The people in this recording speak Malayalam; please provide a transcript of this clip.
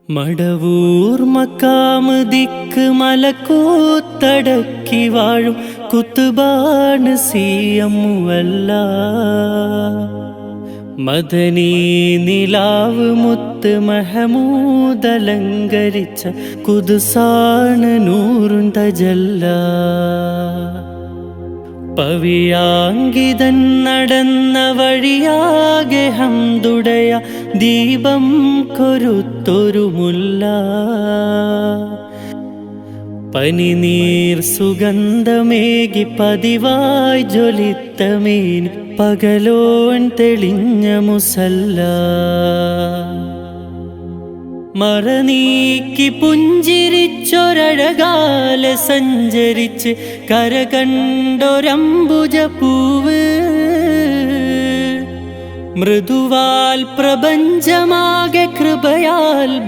മടവൂർ മക്കാമ് ദിക്ക് മലക്കൂത്തടക്കി വാഴും കുത്തുബാണ് സിയമ്മുവല്ല. മദനീ നിലാവ് മുത്ത് മഹമൂദലങ്കരിച്ച കുദ്സാണ് നൂറുൻ തജല്ല. പവിയാങ്കിതൻ നടന്ന വഴിയാകെ ഹംദുടയ ദീപം കൊരുത്തൊരു മുല്ല. പനിനീർ സുഗന്ധമേകി പതിവായി ജ്വലിത്തമേനി പകലോൻ തെളിഞ്ഞ മുസല്ല. മറനീക്കി പുഞ്ചിരിച്ചൊരഴകാലെ സഞ്ചരിച്ച് കര കണ്ടൊരംബുജപ്പൂവ്. മൃദുവാൽ പ്രപഞ്ചമാകെ കൃപയാൽ